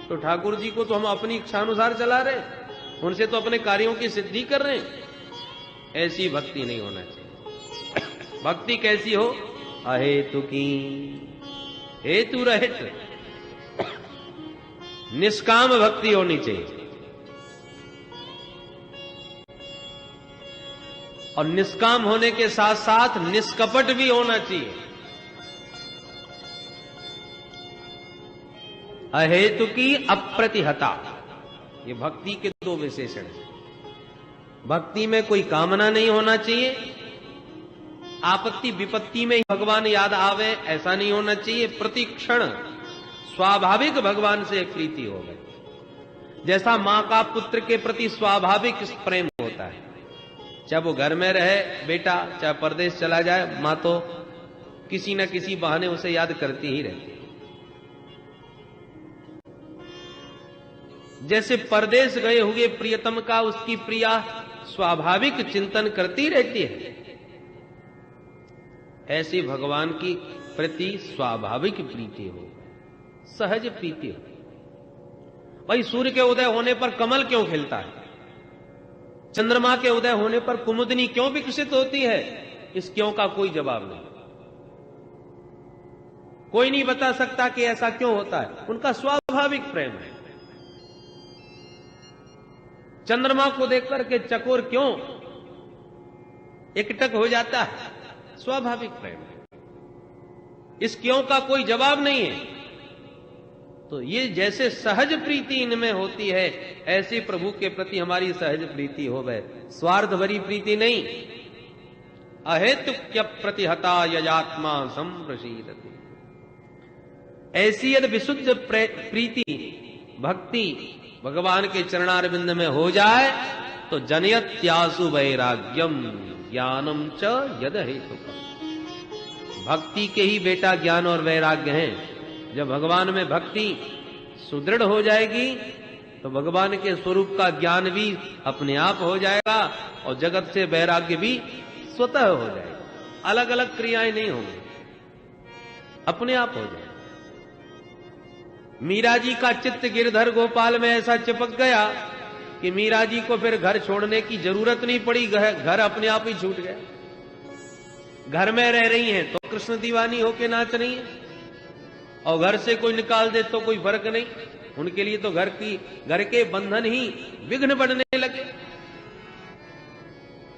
तो ठाकुर जी को तो हम अपनी इच्छानुसार चला रहे हैं, उनसे तो अपने कार्यों की सिद्धि कर रहे हैं। ऐसी भक्ति नहीं होना चाहिए। भक्ति कैसी हो? अहेतु की, हेतु रहित निष्काम भक्ति होनी चाहिए। और निष्काम होने के साथ साथ निष्कपट भी होना चाहिए। अहेतु की अप्रतिहता, ये भक्ति के दो विशेषण हैं। भक्ति में कोई कामना नहीं होना चाहिए, आपत्ति विपत्ति में भगवान याद आवे ऐसा नहीं होना चाहिए। प्रतिक्षण स्वाभाविक भगवान से प्रीति हो गई, जैसा मां का पुत्र के प्रति स्वाभाविक प्रेम होता है। चाहे वो घर में रहे बेटा, चाहे परदेश चला जाए, मां तो किसी न किसी बहाने उसे याद करती ही रहती है। जैसे परदेश गए हुए प्रियतम का उसकी प्रिया स्वाभाविक चिंतन करती रहती है, ऐसे भगवान की प्रति स्वाभाविक प्रीति हो, सहज प्रीति हो। भाई सूर्य के उदय होने पर कमल क्यों खिलता है? चंद्रमा के उदय होने पर कुमुदनी क्यों विकसित होती है? इस क्यों का कोई जवाब नहीं। कोई नहीं बता सकता कि ऐसा क्यों होता है, उनका स्वाभाविक प्रेम है। चंद्रमा को देखकर के चकोर क्यों एकटक हो जाता है? स्वाभाविक प्रेम है। इस क्यों का कोई जवाब नहीं है। तो ये जैसे सहज प्रीति इनमें होती है, ऐसे प्रभु के प्रति हमारी सहज प्रीति हो गए, स्वार्थ भरी प्रीति नहीं। अहेतुक्य प्रतिहता यजात्मा संप्रसीदति, ऐसी यदि विशुद्ध प्रीति भक्ति भगवान के चरणारविंद में हो जाए तो जनयत्यासु वैराग्यम ज्ञानम च यद हेतुकम्। भक्ति के ही बेटा ज्ञान और वैराग्य हैं। जब भगवान में भक्ति सुदृढ़ हो जाएगी तो भगवान के स्वरूप का ज्ञान भी अपने आप हो जाएगा और जगत से वैराग्य भी स्वतः हो जाएगा। अलग अलग क्रियाएं नहीं होंगी, अपने आप हो जाएगा। मीरा जी का चित्त गिरधर गोपाल में ऐसा चिपक गया कि मीरा जी को फिर घर छोड़ने की जरूरत नहीं पड़ी, घर अपने आप ही छूट गया। घर में रह रही हैं तो कृष्ण दीवानी होके नाच रही हैं, और घर से कोई निकाल दे तो कोई फर्क नहीं। उनके लिए तो घर के बंधन ही विघ्न बनने लगे।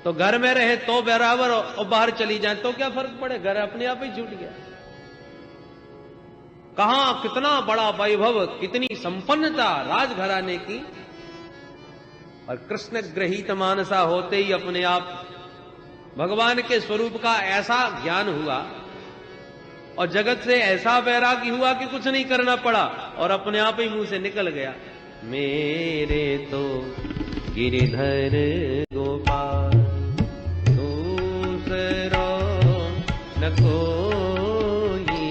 तो घर में रहे तो बराबर और बाहर चली जाए तो क्या फर्क पड़े, घर अपने आप ही छूट गया। कहां कितना बड़ा वैभव, कितनी संपन्नता राजघराने की, और कृष्ण ग्रहीत मानसा होते ही अपने आप भगवान के स्वरूप का ऐसा ज्ञान हुआ और जगत से ऐसा वैराग्य हुआ कि कुछ नहीं करना पड़ा और अपने आप ही मुंह से निकल गया, मेरे तो गिरिधर गोपाल दूसरो न कोई,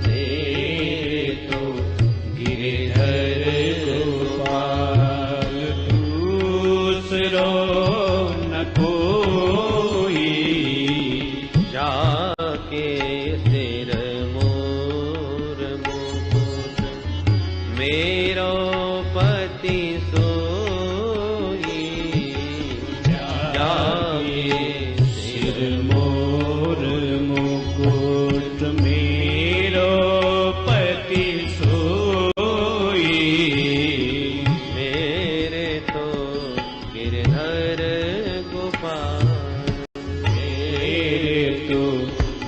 मेरे तो गिरिधर गोपाल दूसरो न कोई, जाके सिर मोर मुकुट मेरो पति सोई, जाके सिर मोर मुकुट मेरो पति सोई, मेरे तो गिरधर गोपाल, मेरे तो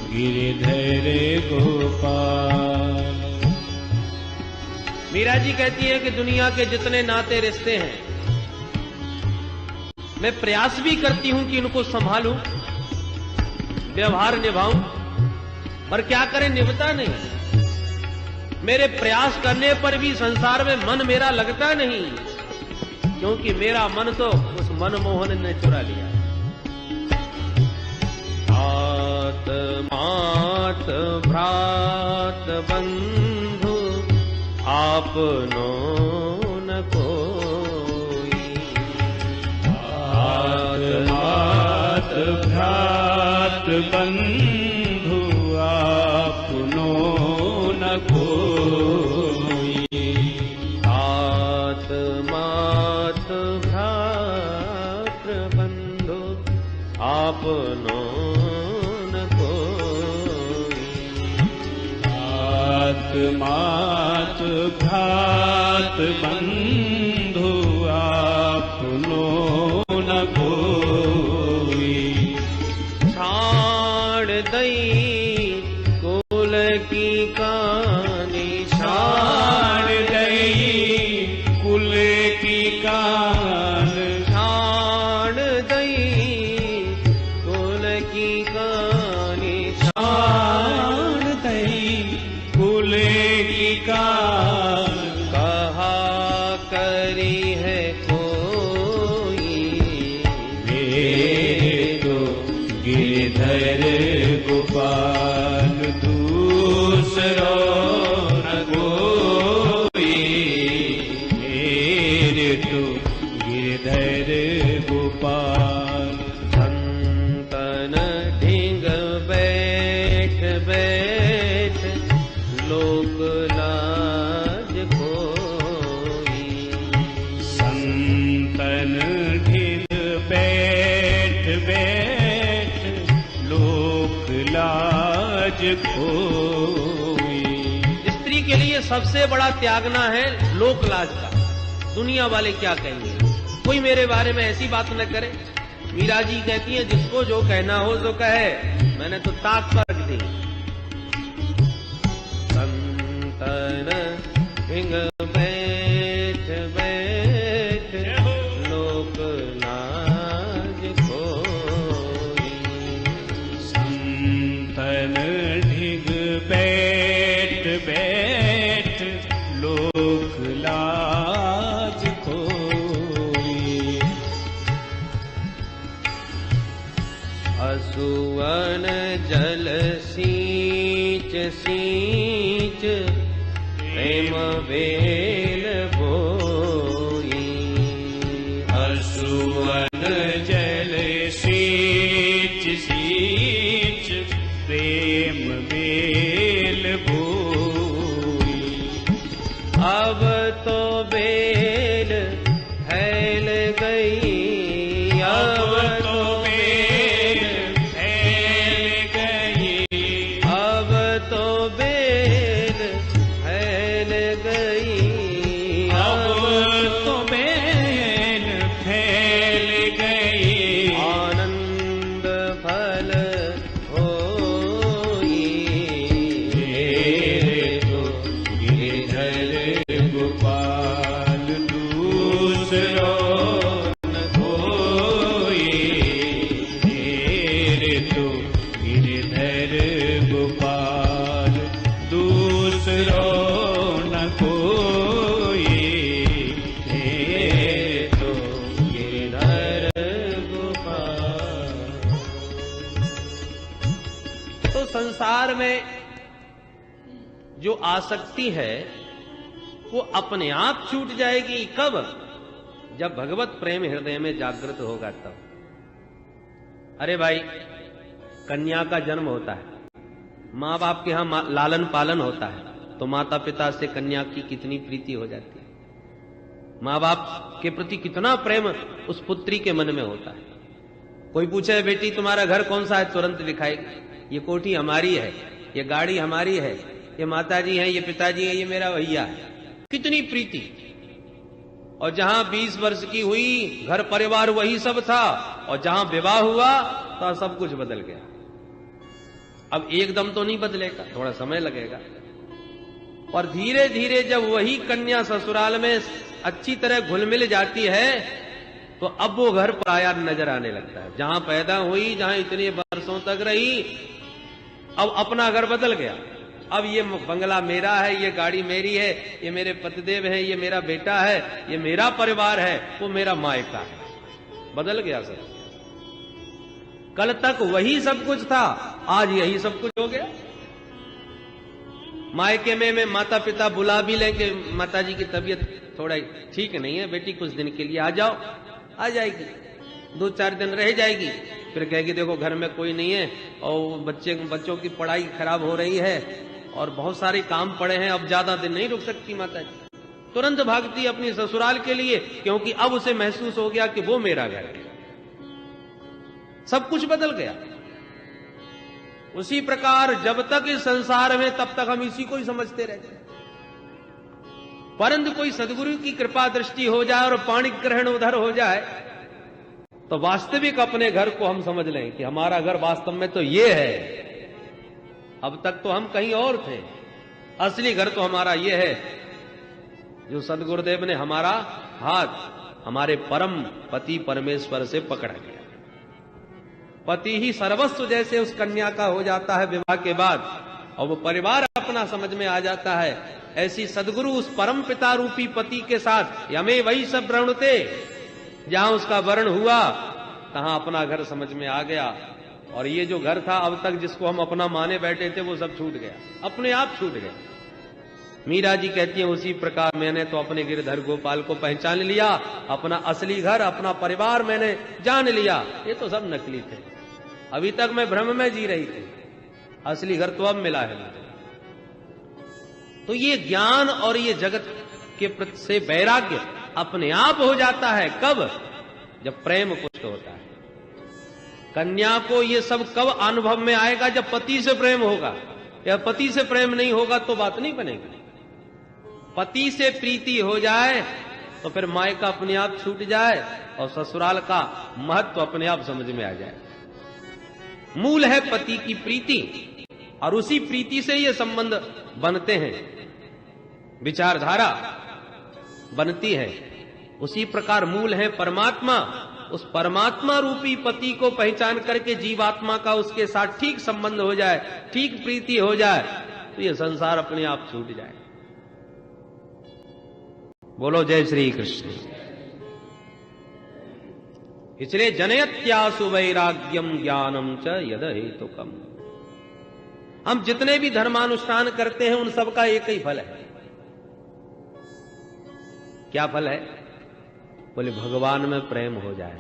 गिरधर गोपाल। मीरा जी कहती है कि दुनिया के जितने नाते रिश्ते हैं मैं प्रयास भी करती हूं कि इनको संभालूं, व्यवहार निभाऊं, पर क्या करें, निभता नहीं। मेरे प्रयास करने पर भी संसार में मन मेरा लगता नहीं, क्योंकि मेरा मन तो उस मनमोहन ने चुरा लिया। आत मात भ्रात बंधु आपनो न कोई, आत मात भ्रात बंधु आपनो न कोई, बंधु आपनो न कोई। आत्मात घात बंधु आपनो न कोई। छाड़ दई कुल की कानी, छाड़ दई कुल की कान, छाड़ दई कुल की कानी, छाड़ दई कुल की कान। कहा करी है कोई, मेरे तो गिरधर गोपाल दूसरो न कोई। मेरे तो गिरधर गोपाल। संतन ढींग बैठ बैठ लोक लाज कोई। संतन ढिल बैठ बैठ लोक लाज खोई। स्त्री के लिए सबसे बड़ा त्यागना है लोक लाज का। दुनिया वाले क्या कहेंगे, कोई मेरे बारे में ऐसी बात न करे। मीरा जी कहती है जिसको जो कहना हो सो कहे, मैंने तो ताक पर रख दी। संतन ढिंग बैठ बैठ लोक लाज खोई। संतन ढिग बैठ बैठ लोक लाज खोई। असुवन जल सींच सींच प्रेम बेल बोई। असुवन जल सींच सींच प्रेम बेल बोई। अब तो बेल फैल गई, अब तो बेल फैल गई। अब तो बेल फैल गई। अब तो बेल फैल गई। आनंद फल होई। मेरे तो गिरधर गोपाल दूसरो न कोई। मेरे तो गिरधर गोपाल दूसरो न कोई। मेरे तो गिरधर गोपाल। तो संसार में जो आसक्ति है वो अपने आप छूट जाएगी। कब? जब भगवत प्रेम हृदय में जागृत होगा तब। अरे भाई, कन्या का जन्म होता है, माँ बाप के यहां लालन पालन होता है, तो माता पिता से कन्या की कितनी प्रीति हो जाती है। माँ बाप के प्रति कितना प्रेम उस पुत्री के मन में होता है। कोई पूछे बेटी तुम्हारा घर कौन सा है, तुरंत दिखाएगी ये कोठी हमारी है, ये गाड़ी हमारी है, ये माताजी हैं, ये पिताजी हैं, ये मेरा भैया है। कितनी प्रीति। और जहां 20 वर्ष की हुई, घर परिवार वही सब था, और जहां विवाह हुआ तो सब कुछ बदल गया। अब एकदम तो नहीं बदलेगा, थोड़ा समय लगेगा। और धीरे धीरे जब वही कन्या ससुराल में अच्छी तरह घुल मिल जाती है, तो अब वो घर पराया नजर आने लगता है। जहां पैदा हुई, जहां इतने वर्षों तक रही, अब अपना घर बदल गया। अब ये बंगला मेरा है, ये गाड़ी मेरी है, ये मेरे पतिदेव है, ये मेरा बेटा है, ये मेरा परिवार है, वो मेरा मायका है। बदल गया सब। कल तक वही सब कुछ था, आज यही सब कुछ हो गया। मायके में माता पिता बुला भी लें कि माताजी की तबीयत थोड़ा ठीक नहीं है, बेटी कुछ दिन के लिए आ जाओ, आ जाएगी, 2-4 दिन रह जाएगी, फिर कहेगी देखो घर में कोई नहीं है और बच्चों की पढ़ाई खराब हो रही है और बहुत सारे काम पड़े हैं, अब ज्यादा दिन नहीं रुक सकती माताजी। तुरंत भागती अपनी ससुराल के लिए, क्योंकि अब उसे महसूस हो गया कि वो मेरा घर है, सब कुछ बदल गया। उसी प्रकार जब तक इस संसार में तब तक हम इसी को ही समझते रहते हैं, परंतु कोई सदगुरु की कृपा दृष्टि हो जाए और पाणिक ग्रहण उधर हो जाए तो वास्तविक अपने घर को हम समझ लें कि हमारा घर वास्तव में तो ये है। अब तक तो हम कहीं और थे, असली घर तो हमारा ये है जो सदगुरुदेव ने हमारा हाथ हमारे परम पति परमेश्वर से पकड़ा गया। पति ही सर्वस्व जैसे उस कन्या का हो जाता है विवाह के बाद, और वो परिवार अपना समझ में आ जाता है, ऐसी सदगुरु उस परम पिता रूपी पति के साथ यमे वही सब वृणुते, जहां उसका वर्ण हुआ तहां अपना घर समझ में आ गया। और ये जो घर था अब तक जिसको हम अपना माने बैठे थे वो सब छूट गया, अपने आप छूट गया। मीरा जी कहती है उसी प्रकार मैंने तो अपने गिरधर गोपाल को पहचान लिया, अपना असली घर अपना परिवार मैंने जान लिया। ये तो सब नकली थे, अभी तक मैं भ्रम में जी रही थी, असली घर तो अब मिला है मुझे। तो ये ज्ञान और ये जगत के प्रति से वैराग्य अपने आप हो जाता है। कब? जब प्रेम पुष्ट होता है। कन्या को ये सब कब अनुभव में आएगा? जब पति से प्रेम होगा। या पति से प्रेम नहीं होगा तो बात नहीं बनेगी। पति से प्रीति हो जाए तो फिर मायका अपने आप छूट जाए और ससुराल का महत्व अपने आप समझ में आ जाए। मूल है पति की प्रीति, और उसी प्रीति से ये संबंध बनते हैं, विचारधारा बनती है। उसी प्रकार मूल है परमात्मा। उस परमात्मा रूपी पति को पहचान करके जीवात्मा का उसके साथ ठीक संबंध हो जाए, ठीक प्रीति हो जाए, तो ये संसार अपने आप छूट जाए। बोलो जय श्री कृष्ण। इसलिए जनयत्यासु वैराग्यम ज्ञानम च यद हेतुकम। हम जितने भी धर्मानुष्ठान करते हैं उन सब का एक ही फल है। क्या फल है? बोले भगवान में प्रेम हो जाए।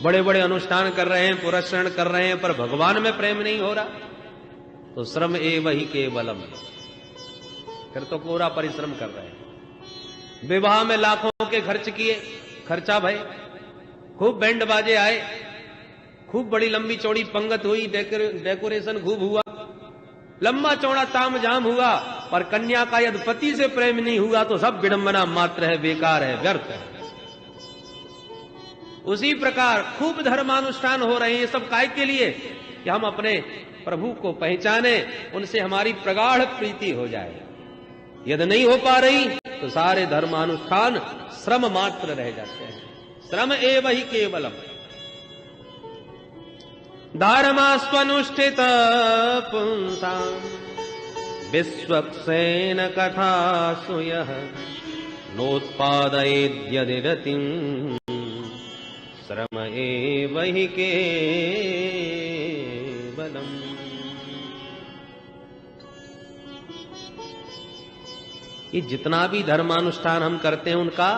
बड़े बड़े अनुष्ठान कर रहे हैं, पुरस्करण कर रहे हैं, पर भगवान में प्रेम नहीं हो रहा तो श्रम एव ही केवलम, फिर तो पूरा परिश्रम कर रहे हैं। विवाह में लाखों के खर्च किए, खर्चा भय, खूब बैंड बाजे आए, खूब बड़ी लंबी चौड़ी पंगत हुई, डेकोरेशन खूब हुआ, लंबा चौड़ा ताम झाम हुआ, पर कन्या का यदि पति से प्रेम नहीं हुआ तो सब विडंबना मात्र है, बेकार है, व्यर्थ है। उसी प्रकार खूब धर्मानुष्ठान हो रहे हैं, ये सब काय के लिए? कि हम अपने प्रभु को पहचाने, उनसे हमारी प्रगाढ़ प्रीति हो जाए। यदि नहीं हो पा रही तो सारे धर्मानुष्ठान श्रम मात्र रह जाते हैं। श्रम एव ही केवलम। धर्मास्वनुष्ठित पुंसां विश्वक्सेन कथासु यः नोत्पादयेद्यदि रतिं श्रम एव हि केवलम्। ये जितना भी धर्मानुष्ठान हम करते हैं उनका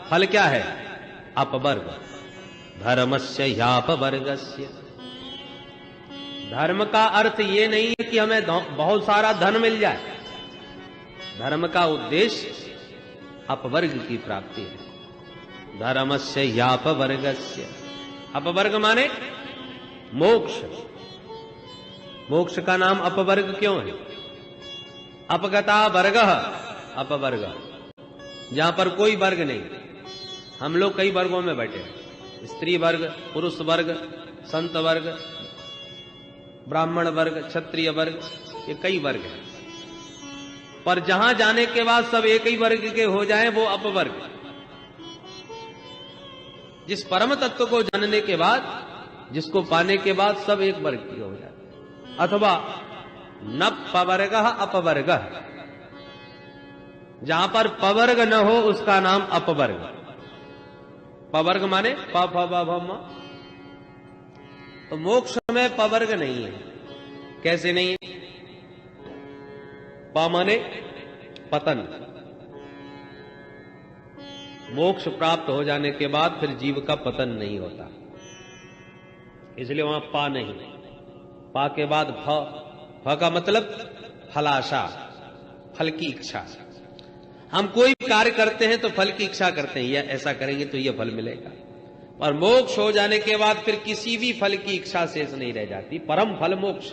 फल क्या है? अपवर्ग। धर्मस्य ह्यापवर्गस्य। धर्म का अर्थ ये नहीं है कि हमें बहुत सारा धन मिल जाए। धर्म का उद्देश्य अपवर्ग की प्राप्ति है। धर्मस्य ह्यापवर्गस्य। अपवर्ग माने मोक्ष। मोक्ष का नाम अपवर्ग क्यों है? अपगता वर्गः अपवर्ग, जहां पर कोई वर्ग नहीं। हम लोग कई वर्गों में बैठे हैं, स्त्री वर्ग, पुरुष वर्ग, संत वर्ग, ब्राह्मण वर्ग, क्षत्रिय वर्ग, ये कई वर्ग हैं। पर जहां जाने के बाद सब एक ही वर्ग के हो जाएं वो अपवर्ग। जिस परम तत्व को जानने के बाद, जिसको पाने के बाद सब एक वर्ग के हो जाते। अथवा न पवर्ग अपवर्ग, जहां पर पवर्ग न हो उसका नाम अपवर्ग। पवर्ग माने प फ ब भ म। तो मोक्ष में पवर्ग नहीं है। कैसे नहीं है? प माने पतन। मोक्ष प्राप्त हो जाने के बाद फिर जीव का पतन नहीं होता, इसलिए वहां पा नहीं। पा के बाद फ। फ का मतलब फलाशा, फल की इच्छा। हम कोई कार्य करते हैं तो फल की इच्छा करते हैं, या ऐसा करेंगे तो यह फल मिलेगा। और मोक्ष हो जाने के बाद फिर किसी भी फल की इच्छा शेष नहीं रह जाती। परम फल मोक्ष,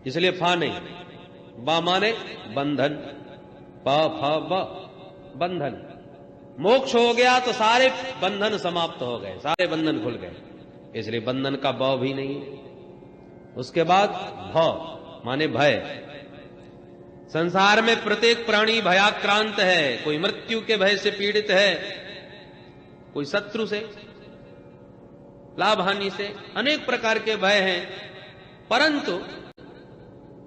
इसलिए फा नहीं। बा माने बंधन, प फ ब बंधन। मोक्ष हो गया तो सारे बंधन समाप्त हो गए, सारे बंधन खुल गए, इसलिए बंधन का ब भी नहीं। उसके बाद भ माने भय। संसार में प्रत्येक प्राणी भयाक्रांत है, कोई मृत्यु के भय से पीड़ित है, कोई शत्रु से, लाभ हानि से, अनेक प्रकार के भय हैं। परंतु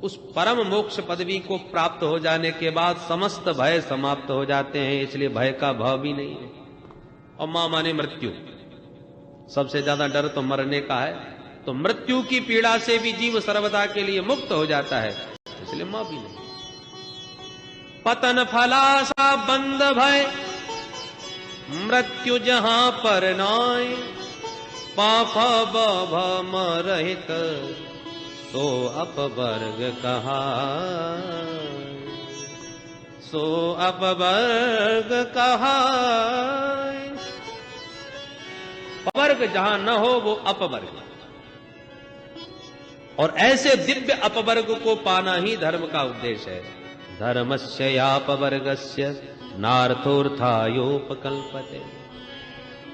उस परम मोक्ष पदवी को प्राप्त हो जाने के बाद समस्त भय समाप्त हो जाते हैं, इसलिए भय का भाव भी नहीं है। और मां माने मृत्यु, सबसे ज्यादा डर तो मरने का है, तो मृत्यु की पीड़ा से भी जीव सर्वदा के लिए मुक्त हो जाता है, इसलिए मां भी नहीं। पतन फलासा बंद भय, मृत्यु जहां पर नाय, पाप भम रहित सो अपवर्ग कहा, सो अपवर्ग कहा। अपवर्ग जहां न हो वो अपवर्ग, और ऐसे दिव्य अपवर्ग को पाना ही धर्म का उद्देश्य है। धर्मस्य यापवर्गस्य नार्थोर्थायोपकल्पते।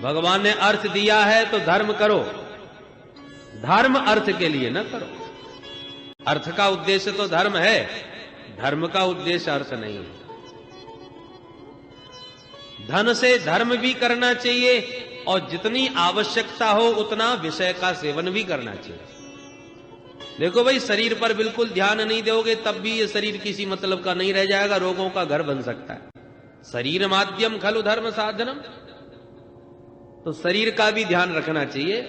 भगवान ने अर्थ दिया है तो धर्म करो, धर्म अर्थ के लिए न करो। अर्थ का उद्देश्य तो धर्म है, धर्म का उद्देश्य अर्थ नहीं है। धन से धर्म भी करना चाहिए और जितनी आवश्यकता हो उतना विषय का सेवन भी करना चाहिए। देखो भाई, शरीर पर बिल्कुल ध्यान नहीं दोगे तब भी ये शरीर किसी मतलब का नहीं रह जाएगा, रोगों का घर बन सकता है। शरीर माध्यम खलु धर्म साधनम, तो शरीर का भी ध्यान रखना चाहिए।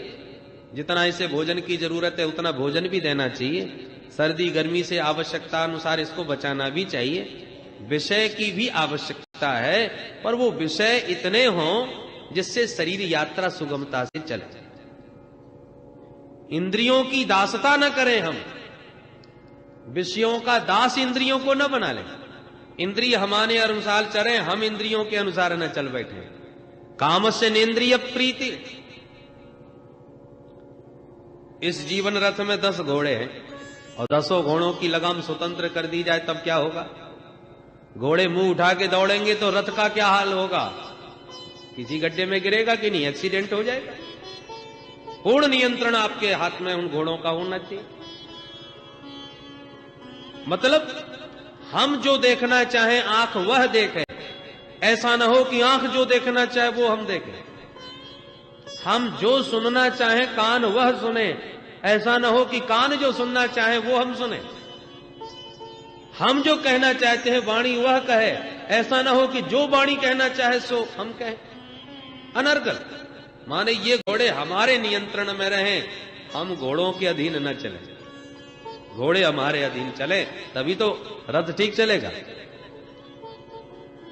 जितना इसे भोजन की जरूरत है उतना भोजन भी देना चाहिए, सर्दी गर्मी से आवश्यकता अनुसार इसको बचाना भी चाहिए। विषय की भी आवश्यकता है, पर वो विषय इतने हों जिससे शरीर यात्रा सुगमता से चले। इंद्रियों की दासता न करें हम, विषयों का दास इंद्रियों को न बना लें। इंद्रिय हमारे अनुसार चले, हम इंद्रियों के अनुसार न चल बैठे। कामस्य नेन्द्रिय प्रीति। इस जीवन रथ में 10 घोड़े हैं और 10 घोड़ों की लगाम स्वतंत्र कर दी जाए तब क्या होगा? घोड़े मुंह उठा के दौड़ेंगे तो रथ का क्या हाल होगा? किसी गड्ढे में गिरेगा कि नहीं, एक्सीडेंट हो जाएगा। पूर्ण नियंत्रण आपके हाथ में उन घोड़ों का होना चाहिए। मतलब हम जो देखना चाहें आंख वह देखे, ऐसा ना हो कि आंख जो देखना चाहे वो हम देखें। हम जो सुनना चाहें कान वह सुने, ऐसा ना हो कि कान जो सुनना चाहे वो हम सुने। हम जो कहना चाहते हैं वाणी वह कहे, ऐसा ना हो कि जो वाणी कहना चाहे सो हम कहें। अनर्गल माने ये घोड़े हमारे नियंत्रण में रहें, हम घोड़ों के अधीन न चले। घोड़े हमारे अधीन चले तभी तो रथ ठीक चलेगा।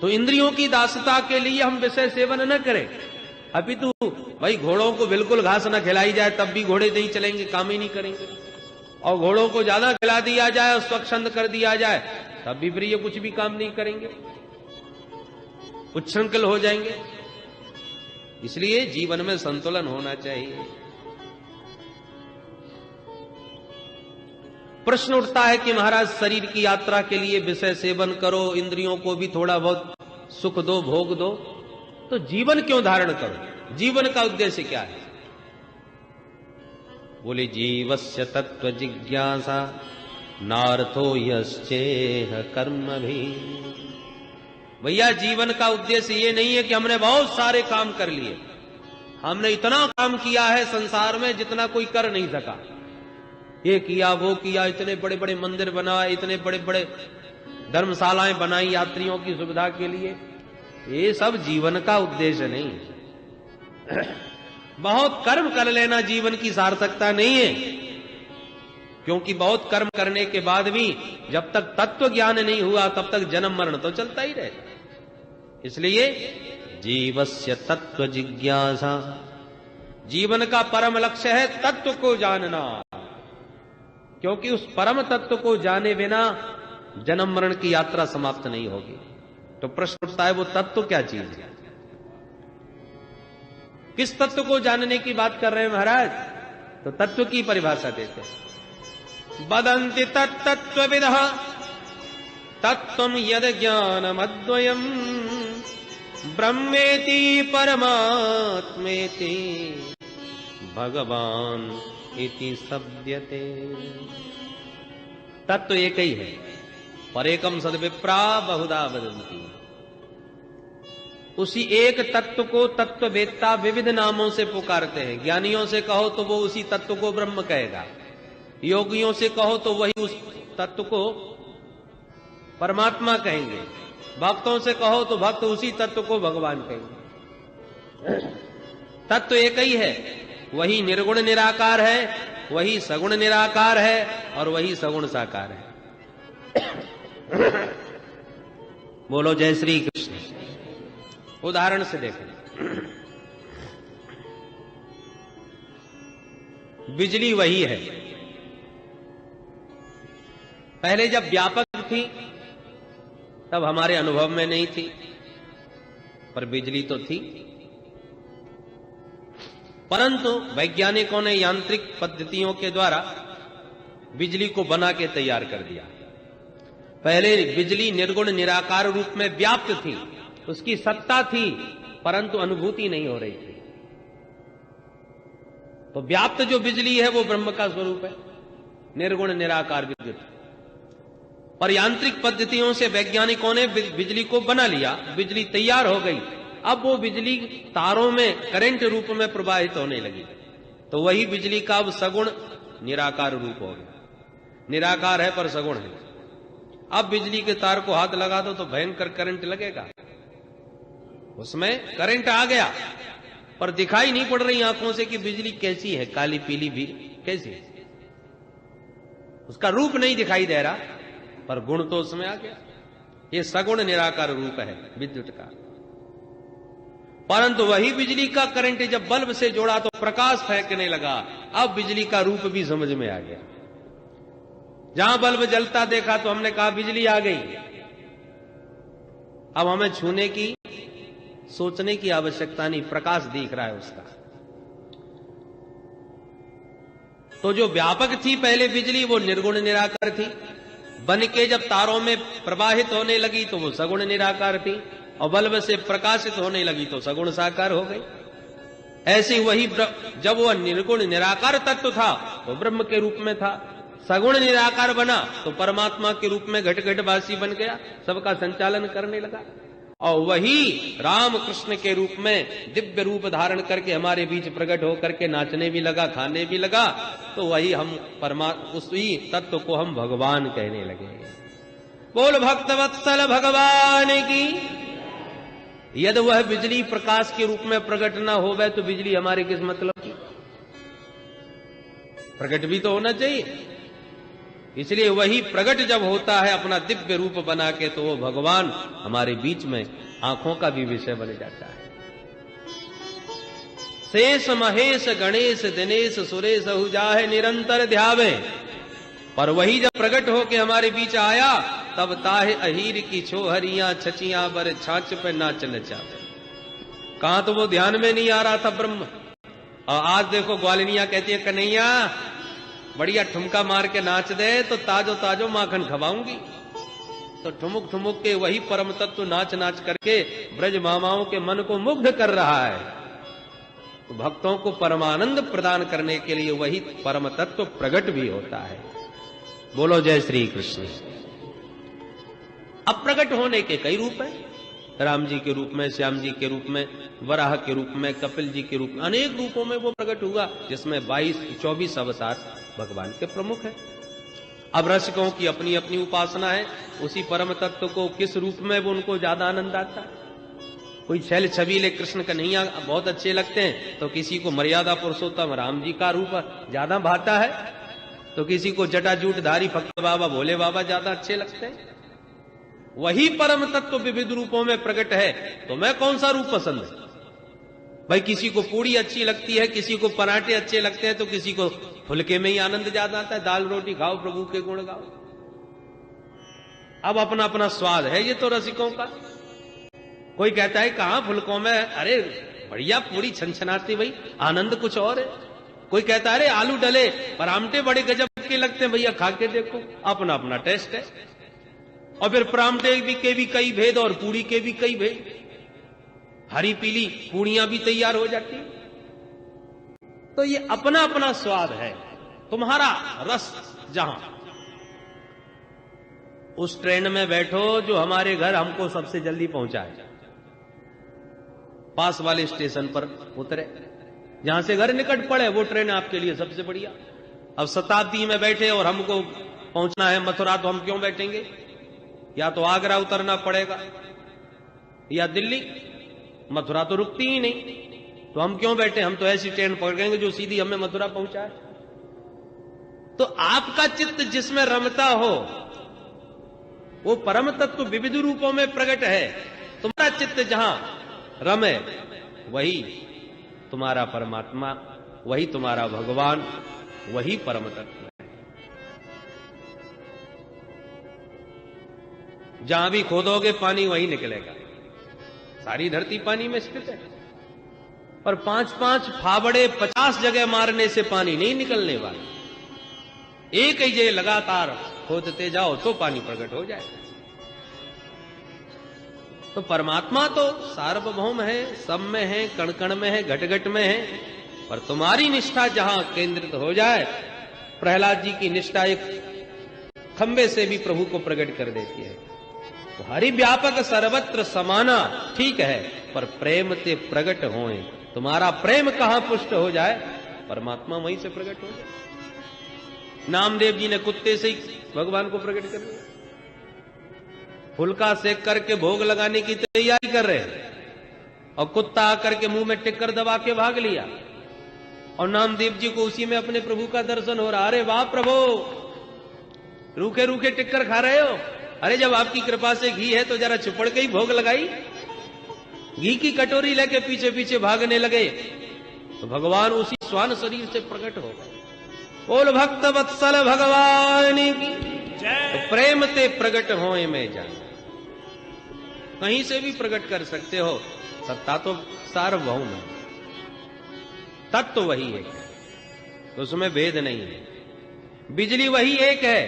तो इंद्रियों की दासता के लिए हम विषय सेवन न करें। अपितु भाई घोड़ों को बिल्कुल घास न खिलाई जाए तब भी घोड़े नहीं चलेंगे, काम ही नहीं करेंगे। और घोड़ों को ज्यादा खिला दिया जाए और स्वच्छंद कर दिया जाए तब भी प्रिय कुछ भी काम नहीं करेंगे, उच्छृंखल हो जाएंगे। इसलिए जीवन में संतुलन होना चाहिए। प्रश्न उठता है कि महाराज शरीर की यात्रा के लिए विषय सेवन करो, इंद्रियों को भी थोड़ा बहुत सुख दो, भोग दो, तो जीवन क्यों धारण करो? जीवन का उद्देश्य क्या है? बोले जीवस्य तत्व जिज्ञासा नार्थो यश्चेह कर्म भी। भैया जीवन का उद्देश्य ये नहीं है कि हमने बहुत सारे काम कर लिए, हमने इतना काम किया है संसार में जितना कोई कर नहीं सका, ये किया वो किया, इतने बड़े बड़े मंदिर बनाए, इतने बड़े बड़े धर्मशालाएं बनाई यात्रियों की सुविधा के लिए। ये सब जीवन का उद्देश्य नहीं है। बहुत कर्म कर लेना जीवन की सार्थकता नहीं है, क्योंकि बहुत कर्म करने के बाद भी जब तक तत्व ज्ञान नहीं हुआ तब तक जन्म मरण तो चलता ही रहेगा। इसलिए जीवस्य तत्व जिज्ञासा, जीवन का परम लक्ष्य है तत्व को जानना, क्योंकि उस परम तत्व को जाने बिना जन्म मरण की यात्रा समाप्त नहीं होगी। तो प्रश्न उठता है वो तत्व क्या चीज है? किस तत्व को जानने की बात कर रहे हैं महाराज? तो तत्व की परिभाषा देते हैं। वदन्ति तत्तत्त्वविदः तत्त्वं यद् ज्ञानमद्वयम् ब्रह्मेति परमात्मेति भगवान इति शब्दते। तत्व एक ही है, पर एकम सद्विप्रा बहुधा वदन्ति। उसी एक तत्व को तत्ववेत्ता विविध नामों से पुकारते हैं। ज्ञानियों से कहो तो वो उसी तत्व को ब्रह्म कहेगा, योगियों से कहो तो वही उस तत्व को परमात्मा कहेंगे, भक्तों से कहो तो भक्त उसी तत्व को भगवान कहेंगे। तत्व एक ही है, वही निर्गुण निराकार है, वही सगुण निराकार है और वही सगुण साकार है। बोलो जय श्री कृष्ण। उदाहरण से देखें, बिजली वही है। पहले जब व्यापक थी तब हमारे अनुभव में नहीं थी, पर बिजली तो थी। परंतु वैज्ञानिकों ने यांत्रिक पद्धतियों के द्वारा बिजली को बना के तैयार कर दिया। पहले बिजली निर्गुण निराकार रूप में व्याप्त थी, उसकी सत्ता थी, परंतु अनुभूति नहीं हो रही थी। तो व्याप्त जो बिजली है वो ब्रह्म का स्वरूप है, निर्गुण निराकार विद्युत। पर यांत्रिक पद्धतियों से वैज्ञानिकों ने बिजली को बना लिया, बिजली तैयार हो गई। अब वो बिजली तारों में करंट रूप में प्रवाहित होने लगी, तो वही बिजली का अब सगुण निराकार रूप हो गया। निराकार है पर सगुण है। अब बिजली के तार को हाथ लगा दो तो भयंकर करंट लगेगा, उसमें करंट आ गया, पर दिखाई नहीं पड़ रही आंखों से कि बिजली कैसी है, काली पीली भी कैसी है, उसका रूप नहीं दिखाई दे रहा, पर गुण तो उसमें आ गया। ये सगुण निराकार रूप है विद्युत का। परंतु वही बिजली का करंट जब बल्ब से जोड़ा तो प्रकाश फेंकने लगा। अब बिजली का रूप भी समझ में आ गया। जहां बल्ब जलता देखा तो हमने कहा बिजली आ गई। अब हमें छूने की, सोचने की आवश्यकता नहीं, प्रकाश दिख रहा है उसका। तो जो व्यापक थी पहले बिजली, वो निर्गुण निराकार थी, बन के जब तारों में प्रवाहित होने लगी तो वो सगुण निराकार थी, और बल्ब से प्रकाशित होने लगी तो सगुण साकार हो गई। ऐसे वही जब वह निर्गुण निराकार तत्व था तो ब्रह्म के रूप में था, सगुण निराकार बना तो परमात्मा के रूप में घट घटवासी बन गया, सबका संचालन करने लगा। और वही राम कृष्ण के रूप में दिव्य रूप धारण करके हमारे बीच प्रकट होकर के नाचने भी लगा, खाने भी लगा। तो वही हम उसी तत्व को हम भगवान कहने लगे। बोल भक्तवत्सल भगवान की। यदि वह बिजली प्रकाश के रूप में प्रकट ना होवे तो बिजली हमारे किस मतलब की? प्रकट भी तो होना चाहिए। इसलिए वही प्रकट जब होता है अपना दिव्य रूप बना के, तो वो भगवान हमारे बीच में आंखों का भी विषय बन जाता है। शेष महेश गणेश दिनेश सुरेश हुजाहे निरंतर ध्यावे। पर वही जब प्रकट होके हमारे बीच आया तब ताहे अहीर की छोहरियां छचियां बर छाछ पे नाच नचावे। कहां तो वो ध्यान में नहीं आ रहा था ब्रह्म। और आज देखो ग्वालिनियां कहती है कन्हैया बढ़िया ठुमका मार के नाच दे तो ताजो ताजो माखन खवाऊंगी। तो ठुमुक ठुमुक के वही परम तत्व नाच नाच करके ब्रज मामाओं के मन को मुग्ध कर रहा है। तो भक्तों को परमानंद प्रदान करने के लिए वही परम तत्व प्रकट भी होता है। बोलो जय श्री कृष्ण। अब प्रकट होने के कई रूप हैं, राम जी के रूप में, श्याम जी के रूप में, वराह के रूप में, कपिल जी के रूप में, अनेक रूपों में वो प्रकट हुआ, जिसमें 22-24 अवतार भगवान के प्रमुख हैं। अब रसिकों की अपनी अपनी उपासना है, उसी परम तत्व को किस रूप में वो उनको ज्यादा आनंद आता है। कोई छैल छबीले कृष्ण कन्हैया बहुत अच्छे लगते हैं, तो किसी को मर्यादा पुरुषोत्तम राम जी का रूप ज्यादा भाता है, तो किसी को जटाजूटधारी भक्त बाबा भोले बाबा ज्यादा अच्छे लगते हैं। वही परम तत्व विविध रूपों में प्रकट है, तो मैं कौन सा रूप पसंद है भाई? किसी को पूड़ी अच्छी लगती है, किसी को पराठे अच्छे लगते हैं, तो किसी को फुलके में ही आनंद ज्यादा आता है। दाल रोटी खाओ, प्रभु के गुण गाओ। अब अपना अपना स्वाद है ये तो रसिकों का। कोई कहता है कहां फुलकों में, अरे बढ़िया पूरी छनछनाती भाई, आनंद कुछ और है। कोई कहता है अरे आलू डले परामठे बड़े गजब के लगते हैं, भैया खा के देखो, अपना अपना टेस्ट है। और फिर परामठे के भी कई भेद और पूरी के भी कई भेद, हरी पीली पूड़ियां भी तैयार हो जाती। तो ये अपना अपना स्वाद है। तुम्हारा रस जहां, उस ट्रेन में बैठो जो हमारे घर हमको सबसे जल्दी पहुंचाए, पास वाले स्टेशन पर उतरे, जहां से घर निकट पड़े वो ट्रेन आपके लिए सबसे बढ़िया। अब शताब्दी में बैठे और हमको पहुंचना है मथुरा, तो हम क्यों बैठेंगे? या तो आगरा उतरना पड़ेगा या दिल्ली, मथुरा तो रुकती ही नहीं, तो हम क्यों बैठे? हम तो ऐसी ट्रेन पकड़ेंगे जो सीधी हमें मथुरा पहुंचाए। तो आपका चित्त जिसमें रमता हो वो परम तत्व विविध रूपों में प्रकट है। तुम्हारा चित्त जहां रमे वही तुम्हारा परमात्मा, वही तुम्हारा भगवान, वही परम तत्व है। जहां भी खोदोगे पानी वही निकलेगा। सारी धरती पानी में स्थित है, पर 5-5 फावड़े 50 जगह मारने से पानी नहीं निकलने वाला। एक ही जगह लगातार खोदते जाओ तो पानी प्रकट हो जाए। तो परमात्मा तो सार्वभौम है, सब में है, कण कण में है, घट घट में है, पर तुम्हारी निष्ठा जहां केंद्रित हो जाए, प्रहलाद जी की निष्ठा एक खंबे से भी प्रभु को प्रकट कर देती है। तो हरि व्यापक सर्वत्र समाना ठीक है, पर प्रेम ते प्रकट होए। तुम्हारा प्रेम कहां पुष्ट हो जाए, परमात्मा वहीं से प्रकट हो जाए। नामदेव जी ने कुत्ते से ही भगवान को प्रकट कर दिया। फुलका सेक करके भोग लगाने की तैयारी कर रहे हैं और कुत्ता आकर के मुंह में टिक्कर दबा के भाग लिया, और नामदेव जी को उसी में अपने प्रभु का दर्शन हो रहा। अरे वाह प्रभु, रूखे रूखे टिक्कर खा रहे हो। अरे जब आपकी कृपा से घी है तो जरा चुपड़ के ही भोग लगाई। घी की कटोरी लेके पीछे पीछे भागने लगे, तो भगवान उसी स्वान शरीर से प्रकट हो गए। बोल भक्त वत्सल भगवान की तो प्रेम ते प्रकट होए में जान। कहीं से भी प्रकट कर सकते हो, सत्ता तो सार्वभौम है, तत्व तो वही एक है, तो उसमें भेद नहीं है। बिजली वही एक है,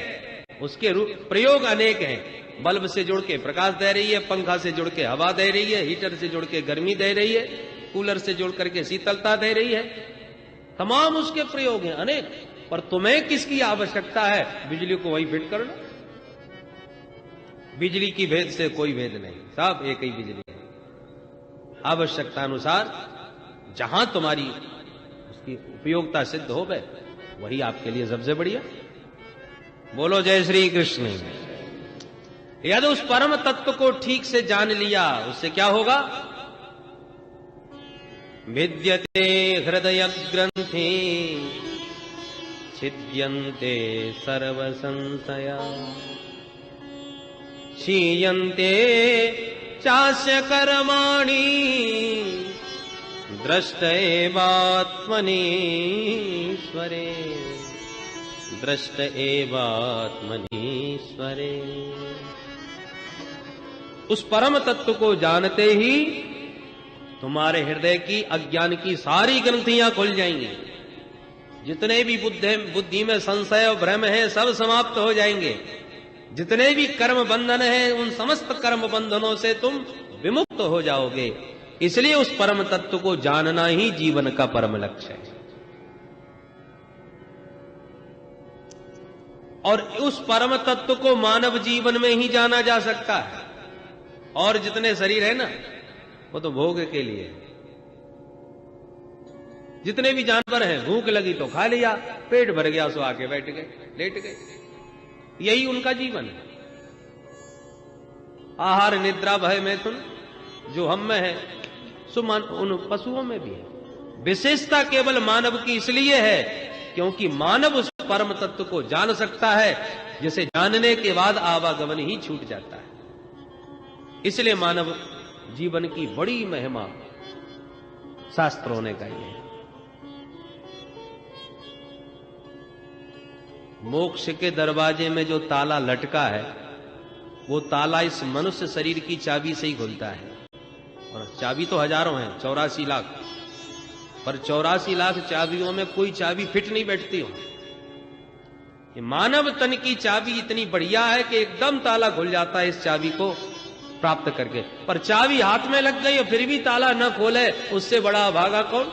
उसके प्रयोग अनेक हैं। बल्ब से जुड़ के प्रकाश दे रही है, पंखा से जुड़ के हवा दे रही है, हीटर से जुड़ के गर्मी दे रही है, कूलर से जुड़ करके शीतलता दे रही है। तमाम उसके प्रयोग हैं अनेक, पर तुम्हें किसकी आवश्यकता है? बिजली को वही फिट कर लो। बिजली की भेद से कोई भेद नहीं, सब एक ही बिजली है। आवश्यकता अनुसार जहां तुम्हारी उसकी उपयोगिता सिद्ध हो गए, वही आपके लिए सबसे बढ़िया। बोलो जय श्री कृष्ण। यदि उस परम तत्व को ठीक से जान लिया, उससे क्या होगा? विद्यते हृदय ग्रंथि छिद्यन्ते सर्व संशया क्षीयन्ते चास्य कर्माणि दृष्ट एवात्मनीश्वरे दृष्ट एवात्मनीश्वरे। उस परम तत्व को जानते ही तुम्हारे हृदय की अज्ञान की सारी ग्रंथियां खुल जाएंगी। जितने भी बुद्धि में संशय और भ्रम है सब समाप्त हो जाएंगे। जितने भी कर्म बंधन है उन समस्त कर्म बंधनों से तुम विमुक्त हो जाओगे। इसलिए उस परम तत्व को जानना ही जीवन का परम लक्ष्य है। और उस परम तत्व को मानव जीवन में ही जाना जा सकता है। और जितने शरीर है ना, वो तो भोग के लिए है। जितने भी जानवर हैं, भूख लगी तो खा लिया, पेट भर गया सो आके बैठ गए, लेट गए, यही उनका जीवन है। आहार निद्रा भय मैथुन जो हम में है, सो उन पशुओं में भी है। विशेषता केवल मानव की इसलिए है क्योंकि मानव उस परम तत्व को जान सकता है, जिसे जानने के बाद आवागमन ही छूट जाता है। इसलिए मानव जीवन की बड़ी महिमा शास्त्रों ने कही है। मोक्ष के दरवाजे में जो ताला लटका है, वो ताला इस मनुष्य शरीर की चाबी से ही खुलता है। और चाबी तो हजारों हैं, 84 लाख, पर 84 लाख चाबियों में कोई चाबी फिट नहीं बैठती हो। ये मानव तन की चाबी इतनी बढ़िया है कि एकदम ताला खुल जाता है इस चाबी को प्राप्त करके। पर चाबी हाथ में लग गई और फिर भी ताला न खोले, उससे बड़ा भागा कौन?